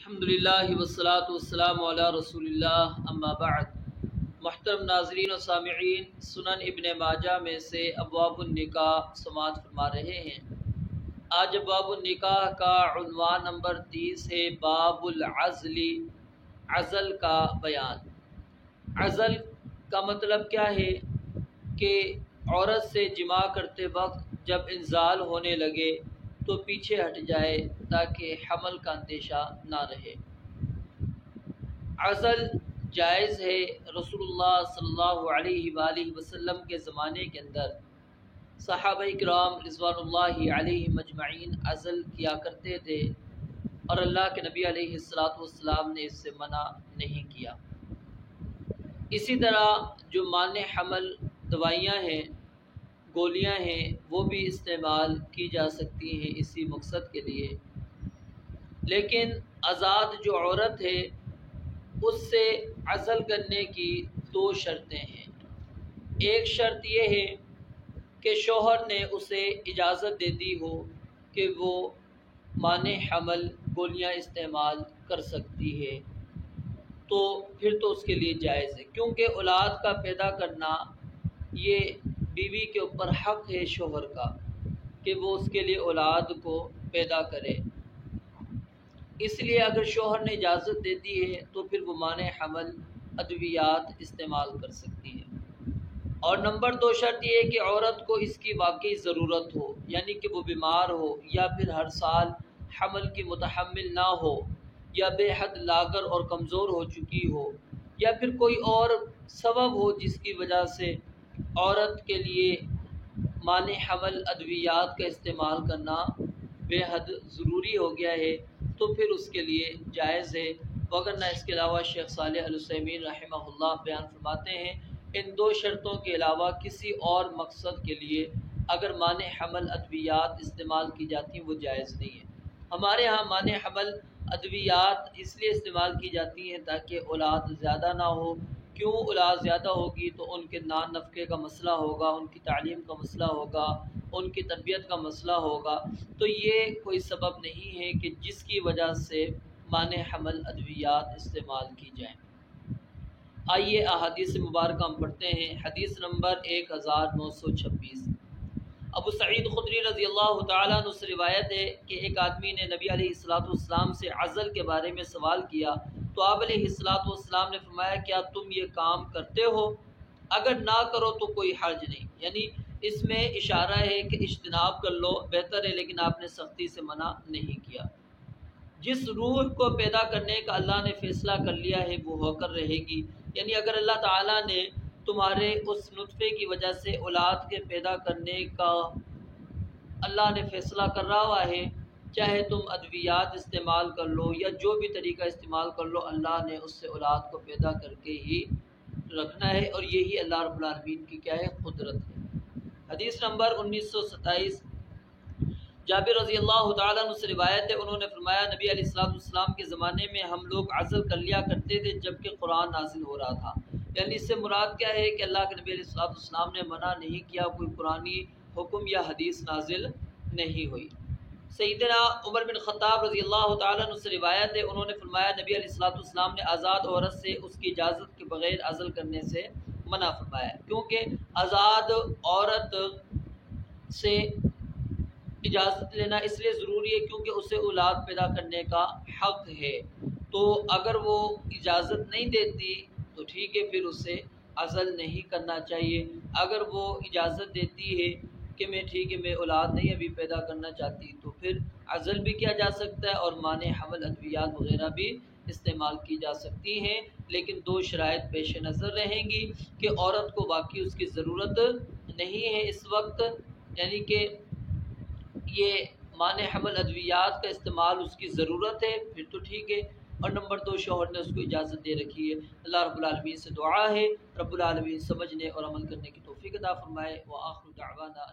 الحمدللہ والصلاة والسلام علی رسول اللہ اما بعد۔ محترم ناظرین و سامعین، سنن ابن ماجہ میں سے ابواب النکاح سماعت فرما رہے ہیں۔ آج ابواب النکاح کا عنوان نمبر 30 ہے، باب العزل، عزل کا بیان۔ عزل کا مطلب کیا ہے کہ عورت سے جماع کرتے وقت جب انزال ہونے لگے تو پیچھے ہٹ جائے تاکہ حمل کا اندیشہ نہ رہے۔ عزل جائز ہے۔ رسول اللہ صلی اللہ علیہ وآلہ وسلم کے زمانے کے اندر صحابہ کرام رضوان اللہ علیہم اجمعین عزل کیا کرتے تھے، اور اللہ کے نبی علیہ السلام نے اس سے منع نہیں کیا۔ اسی طرح جو مانع حمل دوائیاں ہیں، گولیاں ہیں، وہ بھی استعمال کی جا سکتی ہیں اسی مقصد کے لیے، لیکن آزاد جو عورت ہے اس سے عزل کرنے کی دو شرطیں ہیں۔ ایک شرط یہ ہے کہ شوہر نے اسے اجازت دے دی ہو کہ وہ مانع حمل گولیاں استعمال کر سکتی ہے، تو پھر تو اس کے لیے جائز ہے، کیونکہ اولاد کا پیدا کرنا یہ بیوی کے اوپر حق ہے شوہر کا کہ وہ اس کے لیے اولاد کو پیدا کرے۔ اس لیے اگر شوہر نے اجازت دے دی ہے تو پھر وہ مانع حمل ادویات استعمال کر سکتی ہے۔ اور نمبر 2 شرط یہ ہے کہ عورت کو اس کی واقعی ضرورت ہو، یعنی کہ وہ بیمار ہو، یا پھر ہر سال حمل کی متحمل نہ ہو، یا بے حد لاغر اور کمزور ہو چکی ہو، یا پھر کوئی اور سبب ہو جس کی وجہ سے عورت کے لیے مانع حمل ادویات کا استعمال کرنا بے حد ضروری ہو گیا ہے، تو پھر اس کے لیے جائز ہے۔ وگرنہ اس کے علاوہ شیخ صالح العثیمین رحمہ اللہ بیان فرماتے ہیں، ان 2 شرطوں کے علاوہ کسی اور مقصد کے لیے اگر مانع حمل ادویات استعمال کی جاتی ہیں وہ جائز نہیں ہے۔ ہمارے ہاں مانع حمل ادویات اس لیے استعمال کی جاتی ہیں تاکہ اولاد زیادہ نہ ہو۔ کیوں اولاد زیادہ ہوگی تو ان کے نان نفقے کا مسئلہ ہوگا، ان کی تعلیم کا مسئلہ ہوگا، ان کی تربیت کا مسئلہ ہوگا، تو یہ کوئی سبب نہیں ہے کہ جس کی وجہ سے مانع حمل ادویات استعمال کی جائیں۔ آئیے احادیث مبارکہ ہم پڑھتے ہیں۔ حدیث نمبر 1926۔ ابو سعید خدری رضی اللہ تعالیٰ عنہ سے روایت ہے کہ ایک آدمی نے نبی علیہ السلام سے عزل کے بارے میں سوال کیا تو آپ علیہ السلام نے فرمایا، کیا تم یہ کام کرتے ہو؟ اگر نہ کرو تو کوئی حرج نہیں۔ یعنی اس میں اشارہ ہے کہ اجتناب کر لو، بہتر ہے، لیکن آپ نے سختی سے منع نہیں کیا۔ جس روح کو پیدا کرنے کا اللہ نے فیصلہ کر لیا ہے وہ ہو کر رہے گی۔ یعنی اگر اللہ تعالیٰ نے تمہارے اس نطفے کی وجہ سے اولاد کے پیدا کرنے کا اللہ نے فیصلہ کر رہا ہوا ہے، چاہے تم ادویات استعمال کر لو یا جو بھی طریقہ استعمال کر لو، اللہ نے اس سے اولاد کو پیدا کر کے ہی رکھنا ہے، اور یہی اللہ رب العالمین کی کیا ہے؟ قدرت ہے۔ حدیث نمبر 1927۔ جابر رضی اللہ تعالیٰ عنہ سے روایت ہے، انہوں نے فرمایا، نبی علیہ السلام کے زمانے میں ہم لوگ عزل کر لیا کرتے تھے جبکہ قرآن نازل ہو رہا تھا۔ یعنی اس سے مراد کیا ہے کہ اللہ کے نبی علیہ السلام نے منع نہیں کیا، کوئی قرآنی حکم یا حدیث نازل نہیں ہوئی۔ سیدنا عمر بن خطاب رضی اللہ تعالیٰ عنہ سے روایت ہے، انہوں نے فرمایا، نبی علیہ السلام نے آزاد عورت سے اس کی اجازت کے بغیر عزل کرنے سے منع فرمایا، کیونکہ آزاد عورت سے اجازت لینا اس لیے ضروری ہے کیونکہ اسے اولاد پیدا کرنے کا حق ہے۔ تو اگر وہ اجازت نہیں دیتی تو ٹھیک ہے، پھر اسے عزل نہیں کرنا چاہیے۔ اگر وہ اجازت دیتی ہے کہ میں اولاد نہیں ابھی پیدا کرنا چاہتی، تو پھر عزل بھی کیا جا سکتا ہے اور مانع حمل ادویات وغیرہ بھی استعمال کی جا سکتی ہیں، لیکن 2 شرائط پیش نظر رہیں گی کہ عورت کو واقعی اس کی ضرورت نہیں ہے اس وقت، یعنی کہ یہ مانع حمل ادویات کا استعمال اس کی ضرورت ہے، پھر تو ٹھیک ہے، اور نمبر 2 شوہر نے اس کو اجازت دے رکھی ہے۔ اللہ رب العالمین سے دعا ہے رب العالمین سمجھنے اور عمل کرنے کی توفیق عطا فرمائے۔ وآخر دعوانا